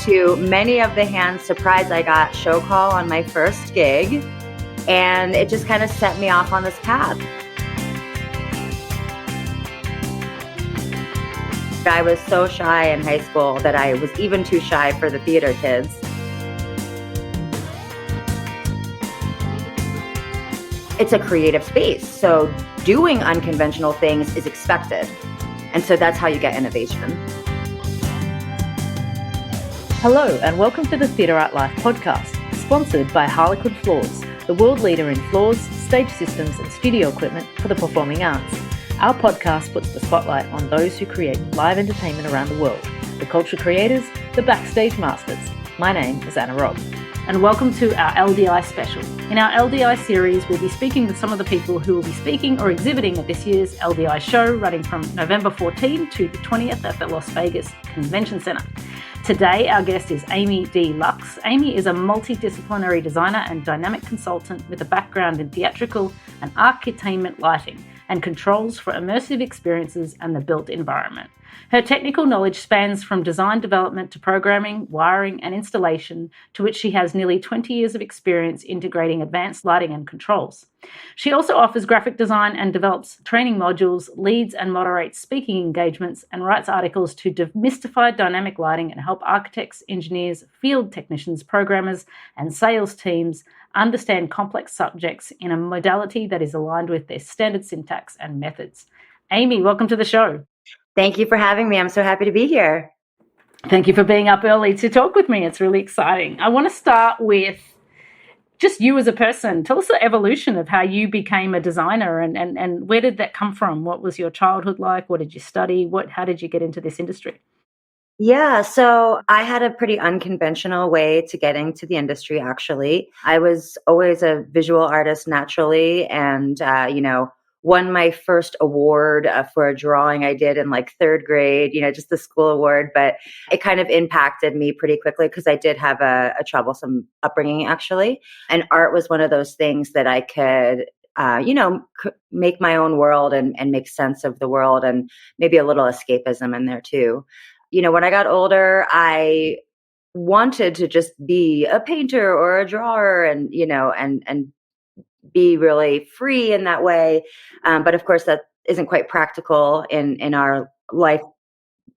To many of the hands surprise, I got show call on my first gig, and it just kind of set me off on this path. I was so shy in high school that I was even too shy for the theater kids. It's a creative space, so doing unconventional things is expected. And so that's how you get innovation. Hello and welcome to the Theatre Art Life podcast, sponsored by Harlequin Floors, the world leader in floors, stage systems and studio equipment for the performing arts. Our podcast puts the spotlight on those who create live entertainment around the world, the culture creators, the backstage masters. My name is Anna Robb. And welcome to our LDI Special. In our LDI series, we'll be speaking with some of the people who will be speaking or exhibiting at this year's LDI show, running from November 14 to the 20th at the Las Vegas Convention Center. Today, our guest is Amy D Lux. Amy is a multidisciplinary designer and dynamic consultant with a background in theatrical and architainment lighting and controls for immersive experiences and the built environment. Her technical knowledge spans from design development to programming, wiring and installation, to which she has nearly 20 years of experience integrating advanced lighting and controls. She also offers graphic design and develops training modules, leads and moderates speaking engagements, and writes articles to demystify dynamic lighting and help architects, engineers, field technicians, programmers, and sales teams understand complex subjects in a modality that is aligned with their standard syntax and methods. Amy, welcome to the show. Thank you for having me. I'm so happy to be here. Thank you for being up early to talk with me. It's really exciting. I want to start with just you as a person. Tell us the evolution of how you became a designer and where did that come from? What was your childhood like? What did you study? How did you get into this industry? Yeah, so I had a pretty unconventional way to getting to the industry, actually. I was always a visual artist naturally and, won my first award for a drawing I did in like third grade, just the school award. But it kind of impacted me pretty quickly because I did have a troublesome upbringing, actually. And art was one of those things that I could make my own world and make sense of the world, and maybe a little escapism in there too. When I got older, I wanted to just be a painter or a drawer and be really free in that way. But of course, that isn't quite practical in our life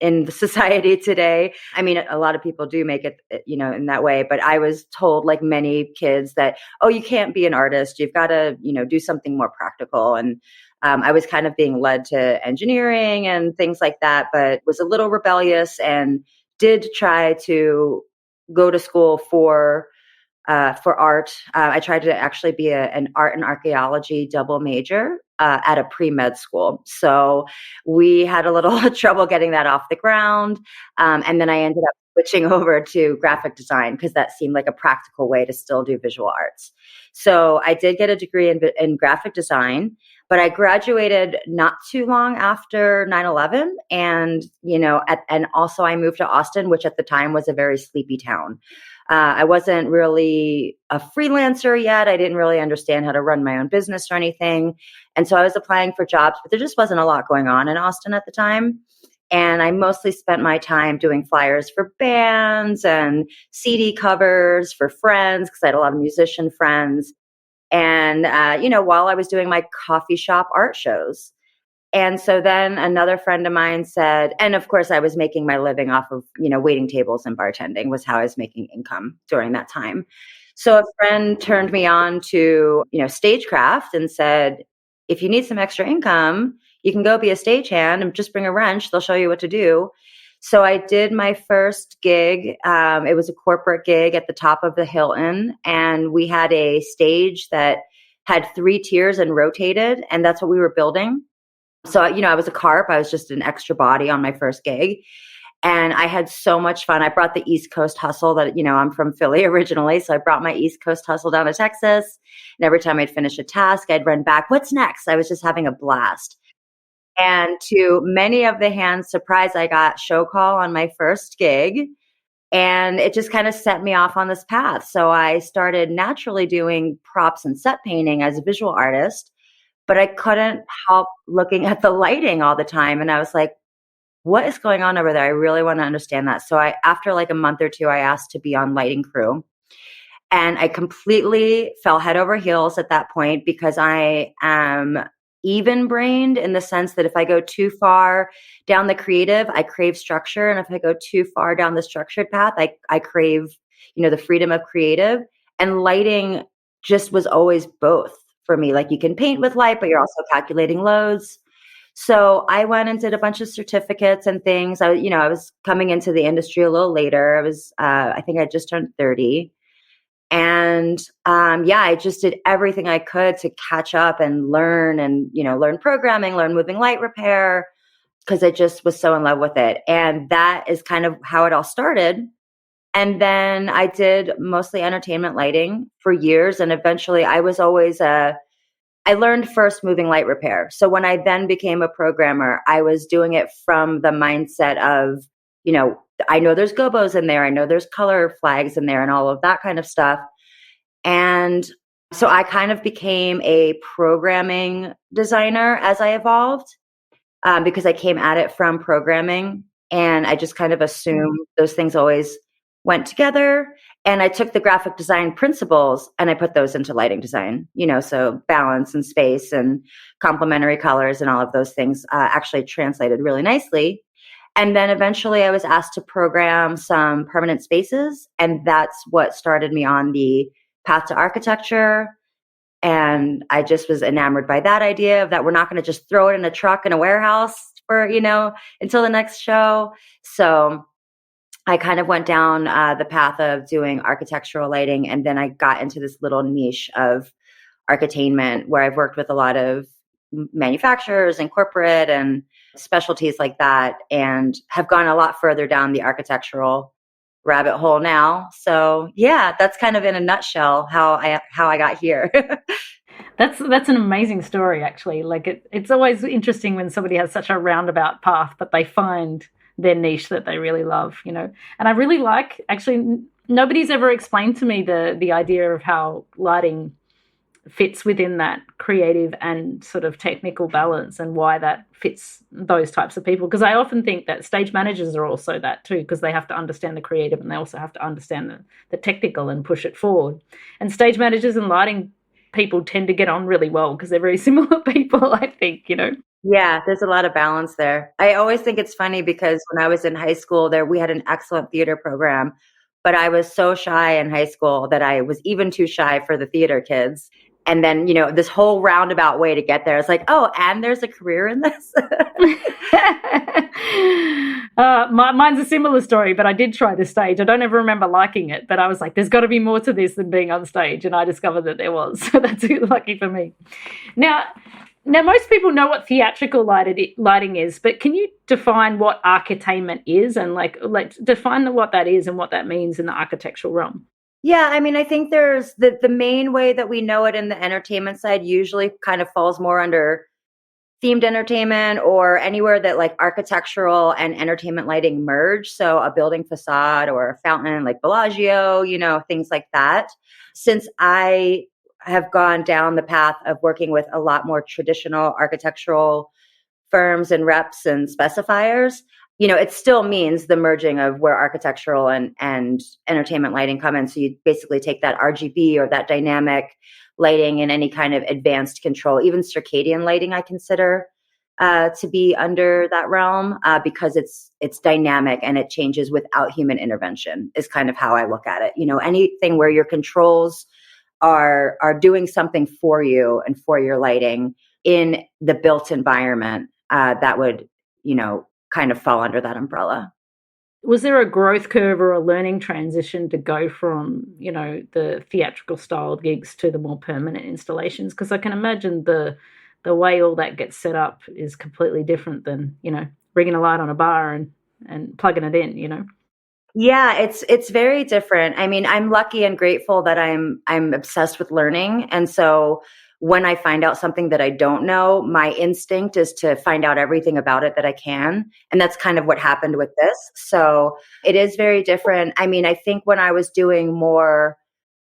in the society today. I mean, a lot of people do make it, in that way. But I was told, like many kids, that, oh, you can't be an artist. You've got to, do something more practical. And I was kind of being led to engineering and things like that, but was a little rebellious and did try to go to school for art. I tried to actually be an art and archaeology double major at a pre-med school. So we had a little trouble getting that off the ground. And then I ended up switching over to graphic design because that seemed like a practical way to still do visual arts. So I did get a degree in graphic design, but I graduated not too long after 9/11. And, and also I moved to Austin, which at the time was a very sleepy town. I wasn't really a freelancer yet. I didn't really understand how to run my own business or anything. And so I was applying for jobs, but there just wasn't a lot going on in Austin at the time. And I mostly spent my time doing flyers for bands and CD covers for friends because I had a lot of musician friends. And, while I was doing my coffee shop art shows. And so then another friend of mine said, and of course I was making my living off of, waiting tables and bartending was how I was making income during that time. So a friend turned me on to, stagecraft and said, if you need some extra income, you can go be a stagehand and just bring a wrench. They'll show you what to do. So I did my first gig. It was a corporate gig at the top of the Hilton. And we had a stage that had 3 tiers and rotated. And that's what we were building. So, I was a carp. I was just an extra body on my first gig. And I had so much fun. I brought the East Coast hustle that, I'm from Philly originally. So I brought my East Coast hustle down to Texas. And every time I'd finish a task, I'd run back. What's next? I was just having a blast. And to many of the hands' surprise, I got show call on my first gig. And it just kind of set me off on this path. So I started naturally doing props and set painting as a visual artist, but I couldn't help looking at the lighting all the time. And I was like, what is going on over there? I really want to understand that. So after like a month or two, I asked to be on lighting crew. And I completely fell head over heels at that point because I am even brained in the sense that if I go too far down the creative, I crave structure. And if I go too far down the structured path, I crave, the freedom of creative. And lighting just was always both for me. Like you can paint with light, but you're also calculating loads. So I went and did a bunch of certificates and things. I was coming into the industry a little later. I think I just turned 30. And I just did everything I could to catch up and learn learn programming, learn moving light repair, because I just was so in love with it. And that is kind of how it all started. And then I did mostly entertainment lighting for years. And eventually I was always I learned first moving light repair. So when I then became a programmer, I was doing it from the mindset of, I know there's gobos in there. I know there's color flags in there and all of that kind of stuff. And so I kind of became a programming designer as I evolved because I came at it from programming. And I just kind of assumed those things always went together. And I took the graphic design principles and I put those into lighting design, so balance and space and complementary colors and all of those things actually translated really nicely. And then eventually I was asked to program some permanent spaces. And that's what started me on the path to architecture. And I just was enamored by that idea of that we're not going to just throw it in a truck in a warehouse for, until the next show. So I kind of went down the path of doing architectural lighting. And then I got into this little niche of architainment where I've worked with a lot of manufacturers and corporate and specialties like that, and have gone a lot further down the architectural rabbit hole now. So yeah, that's kind of in a nutshell how I got here. That's an amazing story, actually. Like it's always interesting when somebody has such a roundabout path, but they find their niche that they really love, And I really like, actually, nobody's ever explained to me the idea of how lighting fits within that creative and sort of technical balance and why that fits those types of people. Because I often think that stage managers are also that too, because they have to understand the creative and they also have to understand the technical and push it forward. And stage managers and lighting people tend to get on really well because they're very similar people, I think, Yeah, there's a lot of balance there. I always think it's funny because when I was in high school we had an excellent theater program, but I was so shy in high school that I was even too shy for the theater kids. And then, this whole roundabout way to get there. It's like, oh, and there's a career in this. Mine's a similar story, but I did try the stage. I don't ever remember liking it, but I was like, there's got to be more to this than being on stage. And I discovered that there was. So that's lucky for me. Now, most people know what theatrical lighting is, but can you define what architainment is and like define what that is and what that means in the architectural realm? Yeah, I mean, I think there's the main way that we know it in the entertainment side usually kind of falls more under themed entertainment or anywhere that like architectural and entertainment lighting merge. So a building facade or a fountain like Bellagio, things like that. Since I have gone down the path of working with a lot more traditional architectural firms and reps and specifiers, it still means the merging of where architectural and entertainment lighting come in. So you basically take that RGB or that dynamic lighting and any kind of advanced control, even circadian lighting, I consider to be under that realm because it's dynamic and it changes without human intervention is kind of how I look at it. Anything where your controls are doing something for you and for your lighting in the built environment that would, kind of fall under that umbrella. Was there a growth curve or a learning transition to go from, the theatrical styled gigs to the more permanent installations? Because I can imagine the way all that gets set up is completely different than, rigging a light on a bar and plugging it in, Yeah, it's very different. I mean, I'm lucky and grateful that I'm obsessed with learning. And so when I find out something that I don't know, my instinct is to find out everything about it that I can. And that's kind of what happened with this. So it is very different. I mean, I think when I was doing more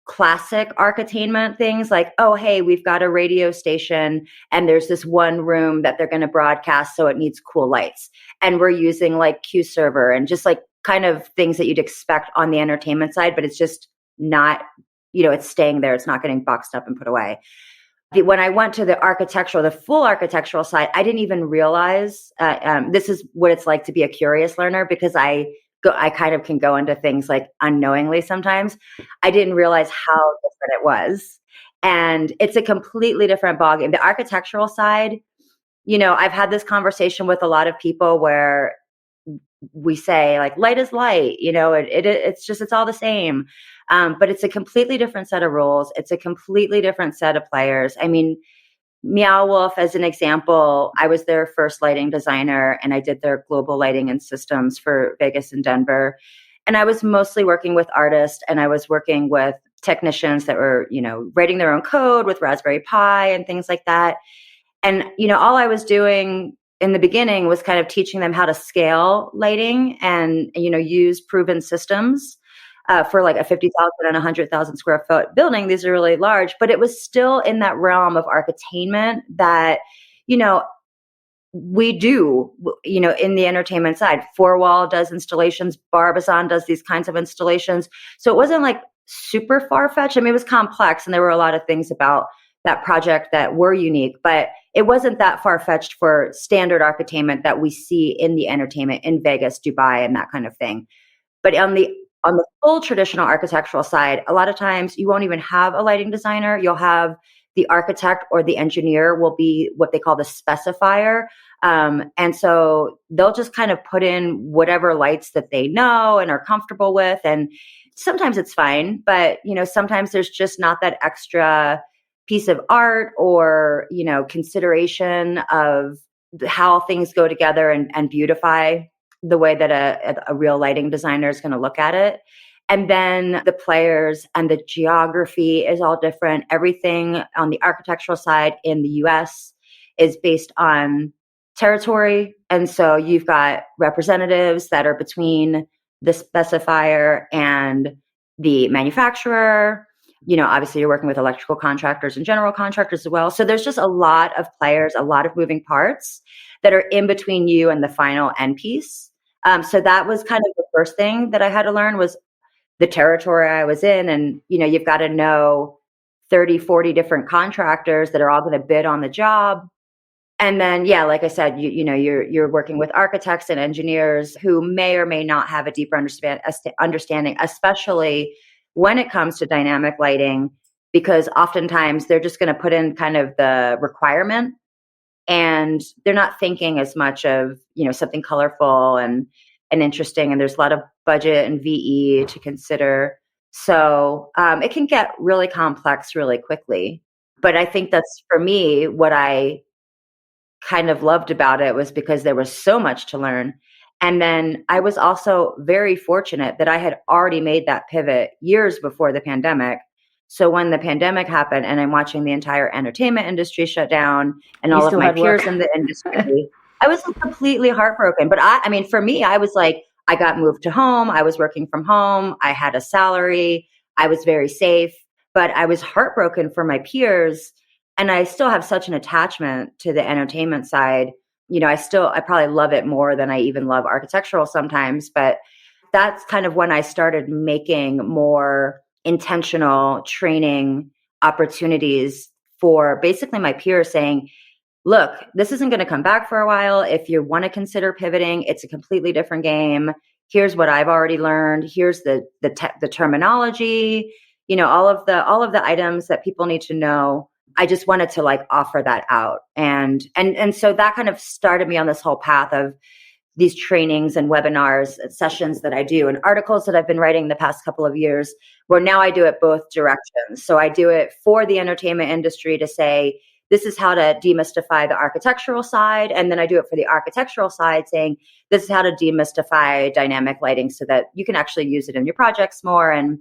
classic architainment things like, oh, hey, we've got a radio station and there's this one room that they're going to broadcast, so it needs cool lights. And we're using like Q server and just like kind of things that you'd expect on the entertainment side, but it's just not, it's staying there. It's not getting boxed up and put away. When I went to the full architectural side, I didn't even realize this is what it's like to be a curious learner, because I kind of can go into things like unknowingly sometimes. I didn't realize how different it was. And it's a completely different ballgame. The architectural side, I've had this conversation with a lot of people where we say like light is light, it's all the same. But it's a completely different set of rules. It's a completely different set of players. I mean, Meow Wolf, as an example, I was their first lighting designer and I did their global lighting and systems for Vegas and Denver. And I was mostly working with artists and I was working with technicians that were, writing their own code with Raspberry Pi and things like that. And, all I was doing in the beginning was kind of teaching them how to scale lighting and, use proven systems. For like a 50,000 and 100,000 square foot building. These are really large, but it was still in that realm of architainment that, we do, in the entertainment side. Four Wall does installations, Barbizon does these kinds of installations. So it wasn't like super far-fetched. I mean, it was complex and there were a lot of things about that project that were unique, but it wasn't that far-fetched for standard architainment that we see in the entertainment in Vegas, Dubai, and that kind of thing. But on the full traditional architectural side, a lot of times you won't even have a lighting designer. You'll have the architect or the engineer will be what they call the specifier. And so they'll just kind of put in whatever lights that they know and are comfortable with. And sometimes it's fine, but, sometimes there's just not that extra piece of art or, consideration of how things go together and beautify the way that a real lighting designer is going to look at it. And then the players and the geography is all different. Everything on the architectural side in the US is based on territory. And so you've got representatives that are between the specifier and the manufacturer. Obviously you're working with electrical contractors and general contractors as well. So there's just a lot of players, a lot of moving parts that are in between you and the final end piece. So that was kind of the first thing that I had to learn was the territory I was in. And, you've got to know 30, 40 different contractors that are all going to bid on the job. And then, yeah, like I said, you're working with architects and engineers who may or may not have a deeper understanding, especially when it comes to dynamic lighting, because oftentimes they're just going to put in kind of the requirement and they're not thinking as much of, something colorful and interesting. And there's a lot of budget and VE to consider. So it can get really complex really quickly. But I think that's, for me, what I kind of loved about it was because there was so much to learn. And then I was also very fortunate that I had already made that pivot years before the pandemic. So when the pandemic happened and I'm watching the entire entertainment industry shut down and all of my peers in the industry, I was completely heartbroken. But I mean, for me, I was like, I got moved to home. I was working from home. I had a salary. I was very safe, but I was heartbroken for my peers. And I still have such an attachment to the entertainment side. I probably love it more than I even love architectural sometimes, but that's kind of when I started making more intentional training opportunities for basically my peers, saying, look, this isn't going to come back for a while. If you want to consider pivoting, it's a completely different game. Here's what I've already learned. Here's the terminology, all of the items that people need to know. I just wanted to like offer that out. And so that kind of started me on this whole path of these trainings and webinars, sessions that I do, and articles that I've been writing the past couple of years, where now I do it both directions. So I do it for the entertainment industry to say, this is how to demystify the architectural side. And then I do it for the architectural side, saying, this is how to demystify dynamic lighting so that you can actually use it in your projects more. And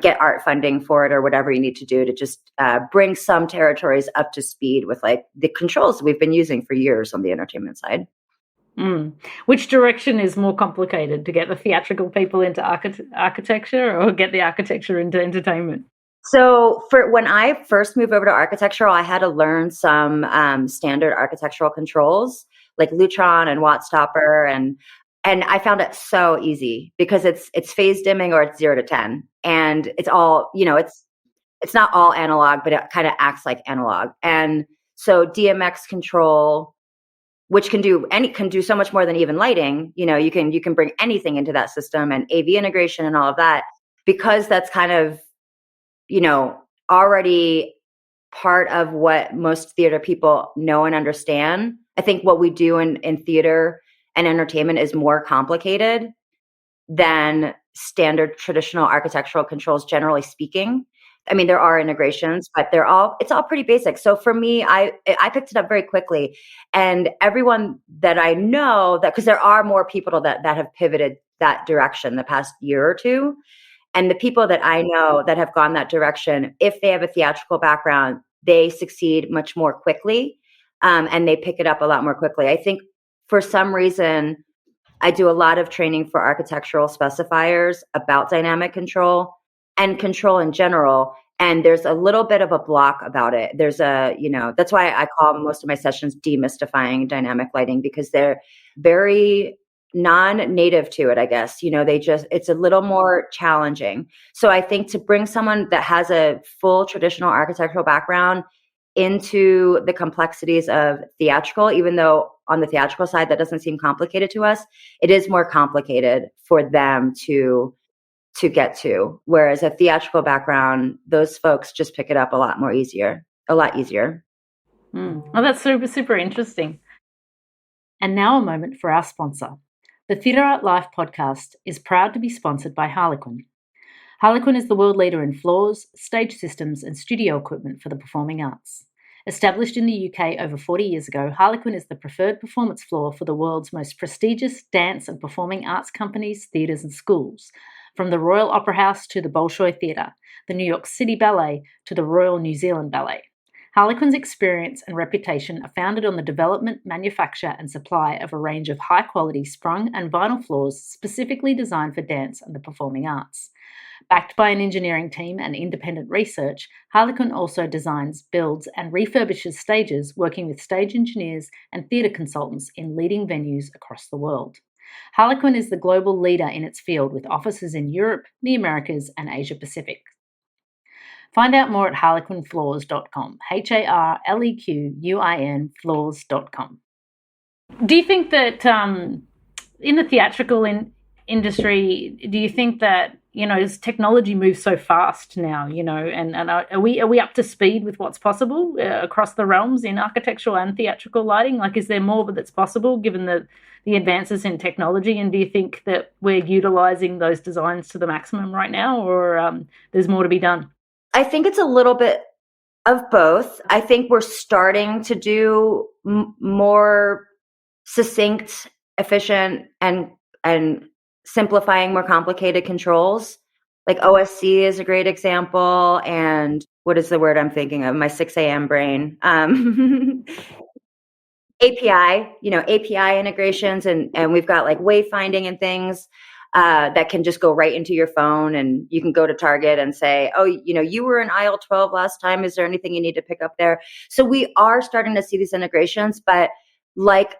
get art funding for it or whatever you need to do to just bring some territories up to speed with like the controls we've been using for years on the entertainment side. Which direction is more complicated, to get the theatrical people into architecture or get the architecture into entertainment? So for when I first moved over to architectural, I had to learn some standard architectural controls like Lutron and Wattstopper, and I found it so easy because it's phase dimming or it's 0 to 10, and it's all it's not all analog, but it kind of acts like analog. And so DMX control, which can do so much more than even lighting. You can bring anything into that system, and AV integration and all of that, because that's kind of already part of what most theater people know and understand. I think what we do in theater and entertainment is more complicated than standard traditional architectural controls, generally speaking. I mean, there are integrations, but it's all pretty basic. So for me, I picked it up very quickly, and everyone that I know, that because there are more people that have pivoted that direction the past year or two. And the people that I know that have gone that direction, if they have a theatrical background, they succeed much more quickly, and they pick it up a lot more quickly. I think for some reason, I do a lot of training for architectural specifiers about dynamic control and control in general. And there's a little bit of a block about it. There's that's why I call most of my sessions demystifying dynamic lighting, because they're very non-native to it, I guess. It's a little more challenging. So I think to bring someone that has a full traditional architectural background into the complexities of theatrical, even though on the theatrical side that doesn't seem complicated to us, it is more complicated for them to get to. Whereas a theatrical background, those folks just pick it up a lot easier. Well, that's super, super interesting. And now a moment for our sponsor. The Theatre Art Life podcast is proud to be sponsored by Harlequin. Harlequin is the world leader in floors, stage systems, and studio equipment for the performing arts. Established in the UK over 40 years ago, Harlequin is the preferred performance floor for the world's most prestigious dance and performing arts companies, theatres, and schools, from the Royal Opera House to the Bolshoi Theatre, the New York City Ballet to the Royal New Zealand Ballet. Harlequin's experience and reputation are founded on the development, manufacture, and supply of a range of high-quality sprung and vinyl floors specifically designed for dance and the performing arts. Backed by an engineering team and independent research, Harlequin also designs, builds, and refurbishes stages, working with stage engineers and theatre consultants in leading venues across the world. Harlequin is the global leader in its field, with offices in Europe, the Americas, and Asia Pacific. Find out more at harlequinfloors.com, HARLEQUIN floors.com. Do you think that in the theatrical industry, do you think that, as technology moves so fast now, and are we up to speed with what's possible across the realms in architectural and theatrical lighting? Like, is there more that's possible given the advances in technology? And do you think that we're utilizing those designs to the maximum right now, or there's more to be done? I think it's a little bit of both. I think we're starting to do more succinct, efficient, and simplifying more complicated controls. Like OSC is a great example. And what is the word I'm thinking of? My 6 a.m. brain. API, API integrations, and we've got like wayfinding and things that can just go right into your phone, and you can go to Target and say, oh, you were in aisle 12 last time. Is there anything you need to pick up there? So we are starting to see these integrations, but like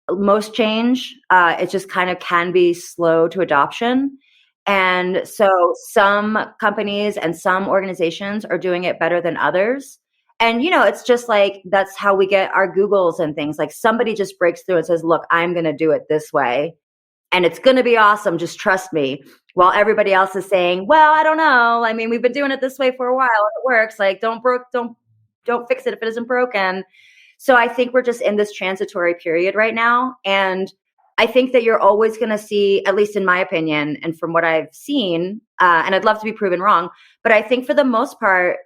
most change, it just kind of can be slow to adoption. And so some companies and some organizations are doing it better than others. And, it's just like, that's how we get our Googles and things. Like somebody just breaks through and says, look, I'm going to do it this way, and it's going to be awesome. Just trust me. While everybody else is saying, well, I don't know. I mean, we've been doing it this way for a while. It works. Like, don't fix it if it isn't broken. So I think we're just in this transitory period right now. And I think that you're always going to see, at least in my opinion, and from what I've seen, and I'd love to be proven wrong, but I think for the most part,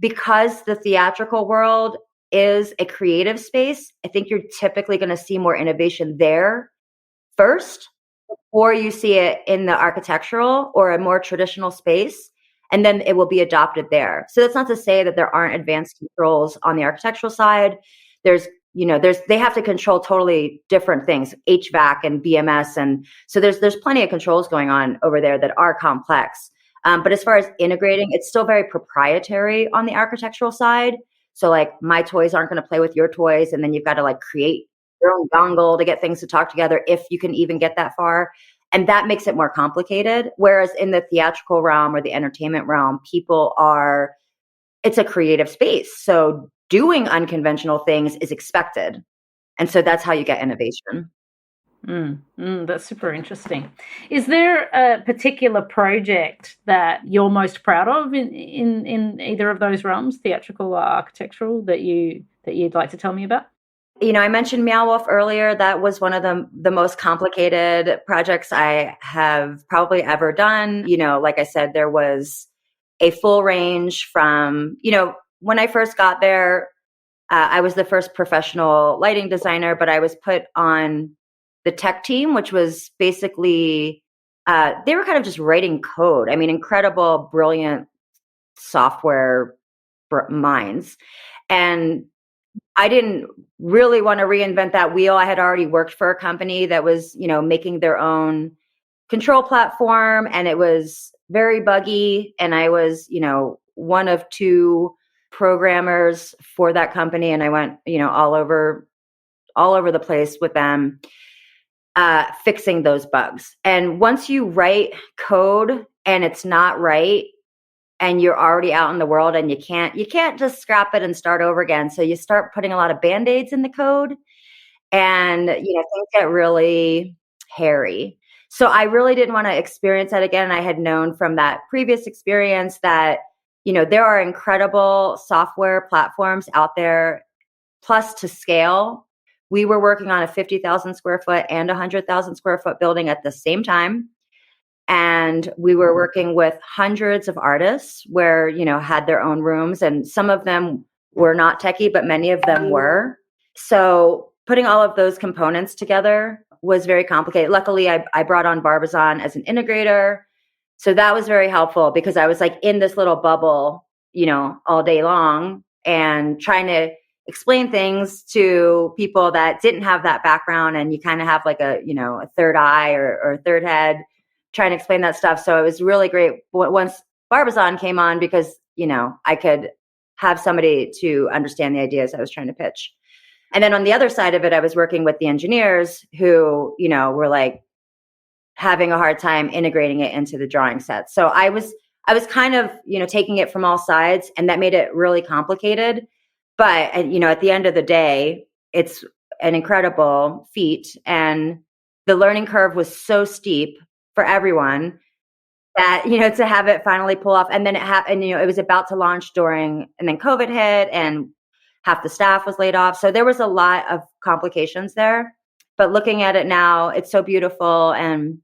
because the theatrical world is a creative space, I think you're typically going to see more innovation there first or you see it in the architectural or a more traditional space, and then it will be adopted there. So that's not to say that there aren't advanced controls on the architectural side. They have to control totally different things, HVAC and BMS. And so there's plenty of controls going on over there that are complex. But as far as integrating, it's still very proprietary on the architectural side. So like my toys aren't going to play with your toys. And then you've got to like create your own dongle to get things to talk together, if you can even get that far. And that makes it more complicated. Whereas in the theatrical realm or the entertainment realm, it's a creative space. So doing unconventional things is expected. And so that's how you get innovation. That's super interesting. Is there a particular project that you're most proud of in either of those realms, theatrical or architectural, that you'd like to tell me about? I mentioned Meow Wolf earlier. That was one of the most complicated projects I have probably ever done. Like I said, there was a full range from, when I first got there, I was the first professional lighting designer, but I was put on the tech team, which was basically, they were kind of just writing code. I mean, incredible, brilliant software minds. And I didn't really want to reinvent that wheel. I had already worked for a company that was, making their own control platform, and it was very buggy. And I was, one of two programmers for that company. And I went, all over the place with them, fixing those bugs. And once you write code and it's not right, and you're already out in the world, and you can't just scrap it and start over again. So you start putting a lot of Band-Aids in the code, and, things get really hairy. So I really didn't want to experience that again. I had known from that previous experience that, there are incredible software platforms out there, plus to scale. We were working on a 50,000 square foot and 100,000 square foot building at the same time. And we were working with hundreds of artists where, had their own rooms, and some of them were not techie, but many of them were. So putting all of those components together was very complicated. Luckily, I brought on Barbizon as an integrator. So that was very helpful, because I was like in this little bubble, all day long, and trying to explain things to people that didn't have that background. And you kind of have like a third eye or a third head, trying to explain that stuff. So it was really great once Barbizon came on, because, I could have somebody to understand the ideas I was trying to pitch. And then on the other side of it, I was working with the engineers who, were like having a hard time integrating it into the drawing set. So I was kind of, taking it from all sides, and that made it really complicated. But, at the end of the day, it's an incredible feat. And the learning curve was so steep for everyone that, to have it finally pull off. And then it happened, it was about to launch and then COVID hit, and half the staff was laid off. So there was a lot of complications there. But looking at it now, it's so beautiful. And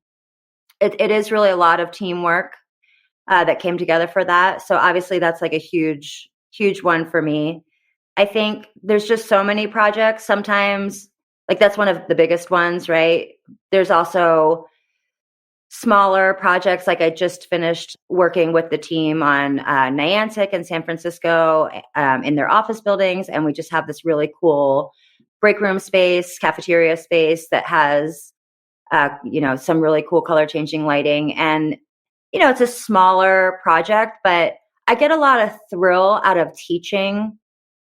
it is really a lot of teamwork that came together for that. So obviously that's like a huge, huge one for me. I think there's just so many projects. Sometimes, like, that's one of the biggest ones, right? There's also smaller projects. Like I just finished working with the team on Niantic in San Francisco in their office buildings. And we just have this really cool break room space, cafeteria space that has, some really cool color changing lighting. And, it's a smaller project, but I get a lot of thrill out of teaching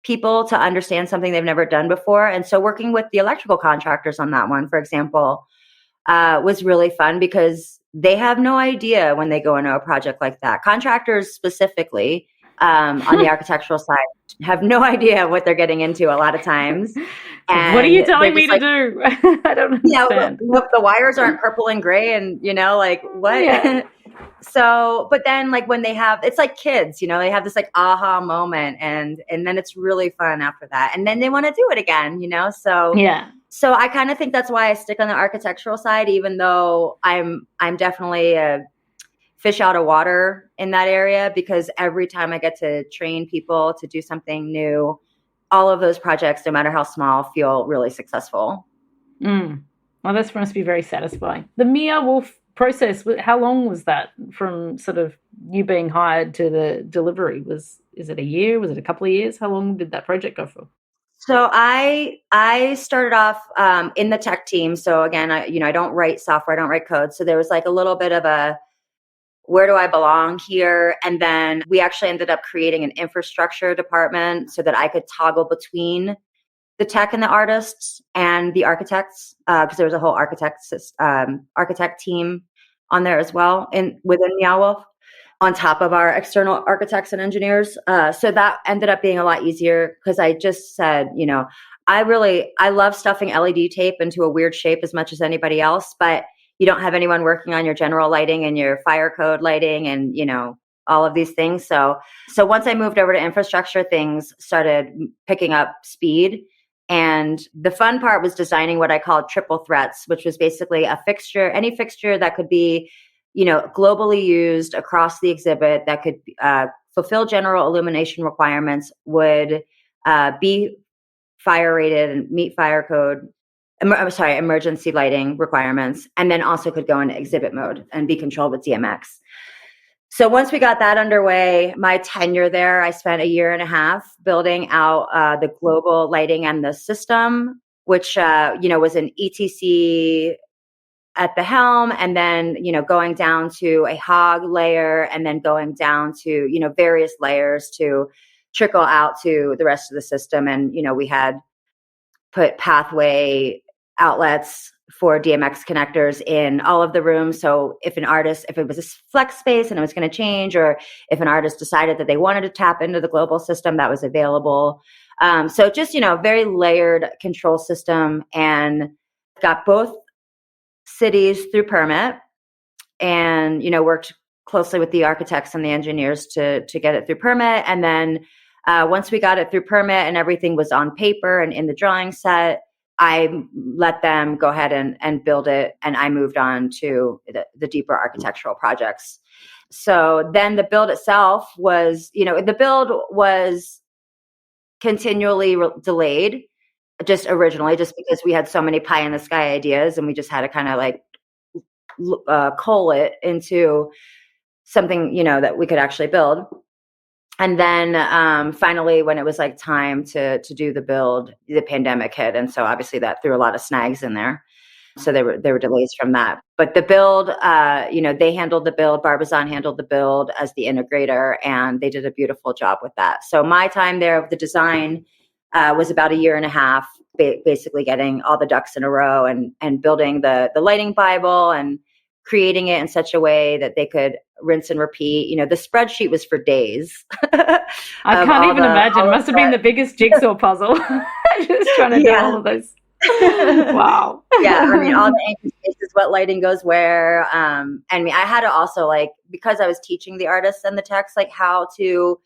people to understand something they've never done before. And so working with the electrical contractors on that one, for example, was really fun, because they have no idea when they go into a project like that. Contractors specifically on the architectural side have no idea what they're getting into a lot of times. And what are you telling me to do? I don't understand. The wires aren't purple and gray, and like what? Yeah. So, but then like when it's like kids, they have this like aha moment, and then it's really fun after that. And then they want to do it again, so yeah. So I kind of think that's why I stick on the architectural side, even though I'm definitely a fish out of water in that area, because every time I get to train people to do something new, all of those projects, no matter how small, feel really successful. Well, this must be very satisfying. The Mia Wolf process, how long was that from sort of you being hired to the delivery? Is it a year? Was it a couple of years? How long did that project go for? So I started off in the tech team. So again, I don't write software, I don't write code. So there was like a little bit of a, where do I belong here? And then we actually ended up creating an infrastructure department so that I could toggle between the tech and the artists and the architects, because there was a whole architect team on there as well within Meow Wolf, on top of our external architects and engineers. So that ended up being a lot easier because I just said, I love stuffing LED tape into a weird shape as much as anybody else, but you don't have anyone working on your general lighting and your fire code lighting and, all of these things. So once I moved over to infrastructure, things started picking up speed. And the fun part was designing what I called triple threats, which was basically any fixture that could be, globally used across the exhibit, that could fulfill general illumination requirements, would be fire rated and meet fire code, emergency lighting requirements, and then also could go into exhibit mode and be controlled with DMX. So once we got that underway, my tenure there, I spent a year and a half building out the global lighting and the system, which, was an ETC at the helm, and then, going down to a hog layer, and then going down to, various layers to trickle out to the rest of the system. And, we had put pathway outlets for DMX connectors in all of the rooms. So if it was a flex space and it was going to change, or if an artist decided that they wanted to tap into the global system, that was available. So just, very layered control system, and got both cities through permit, and, worked closely with the architects and the engineers to get it through permit. And then once we got it through permit and everything was on paper and in the drawing set, I let them go ahead and build it, and I moved on to the deeper architectural projects. So then the build itself was, the build was continually delayed, just because we had so many pie in the sky ideas, and we just had to kind of like cull it into something, that we could actually build. And then finally, when it was like time to do the build, the pandemic hit. And so obviously that threw a lot of snags in there. So there were delays from that. But the build, they handled the build. Barbizon handled the build as the integrator, and they did a beautiful job with that. So my time there of the design was about a year and a half, basically getting all the ducks in a row and building the lighting Bible and creating it in such a way that they could rinse and repeat. The spreadsheet was for days. I can't even imagine. It must have been the biggest jigsaw puzzle. Just trying to do all of those. Wow. Yeah. I mean, all the anchor spaces, what lighting goes where. I had to also, because I was teaching the artists and the techs, how to,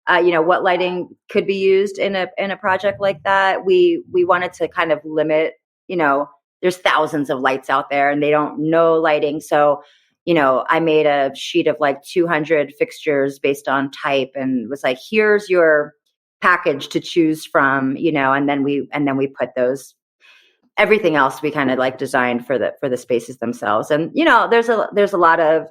what lighting could be used in a project like that. We wanted to kind of limit, there's thousands of lights out there and they don't know lighting. So, I made a sheet of 200 fixtures based on type, and was like, here's your package to choose from, and then we put those, everything else we kind of designed for the spaces themselves. And, there's a lot of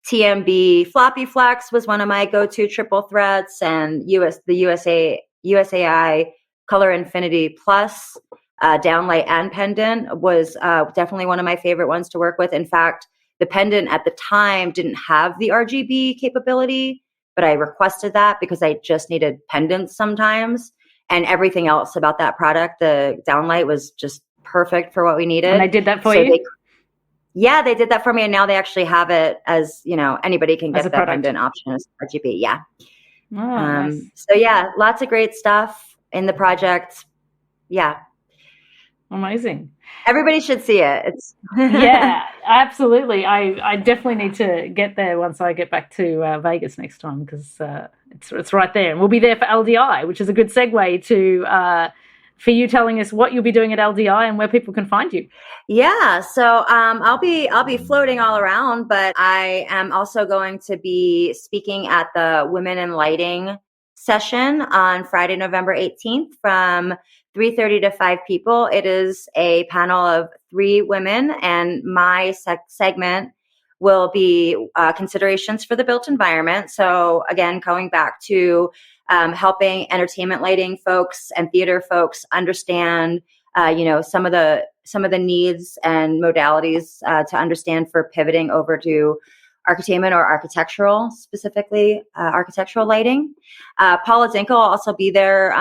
TMB. Floppy Flex was one of my go-to triple threats, and the USAI Color Infinity Plus, downlight and pendant was definitely one of my favorite ones to work with. In fact, the pendant at the time didn't have the RGB capability, but I requested that because I just needed pendants sometimes. And everything else about that product, the downlight, was just perfect for what we needed. And I did that for you? They did that for me. And now they actually have it as, anybody can get that pendant option as RGB. Yeah. Oh, nice. So yeah, lots of great stuff in the project. Yeah. Amazing. Everybody should see it. Yeah, absolutely. I definitely need to get there once I get back to Vegas next time, because it's right there, and we'll be there for LDI, which is a good segue to for you telling us what you'll be doing at LDI and where people can find you. Yeah, so I'll be floating all around, but I am also going to be speaking at the Women in Lighting session on Friday, November 18th from 3:30 to 5 people. It is a panel of 3 women, and my segment will be considerations for the built environment. So again, going back to helping entertainment lighting folks and theater folks understand, some of the needs and modalities to understand for pivoting over to architainment or architectural, specifically architectural lighting. Paula Dinkel will also be there.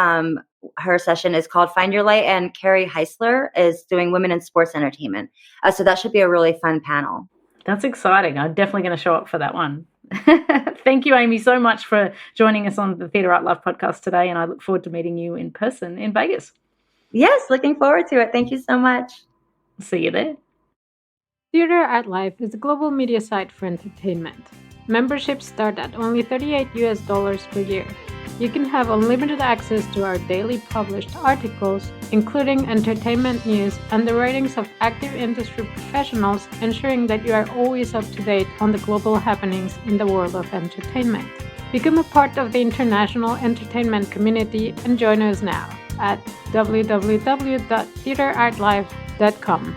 Her session is called Find Your Light, and Carrie Heisler is doing Women in Sports Entertainment. So that should be a really fun panel. That's exciting. I'm definitely going to show up for that one. Thank you, Amy, so much for joining us on the Theatre Art Life podcast today, and I look forward to meeting you in person in Vegas. Yes, looking forward to it. Thank you so much. See you there. Theatre Art Life is a global media site for entertainment. Memberships start at only $38 per year. You can have unlimited access to our daily published articles, including entertainment news and the writings of active industry professionals, ensuring that you are always up to date on the global happenings in the world of entertainment. Become a part of the international entertainment community and join us now at www.theatreartlife.com.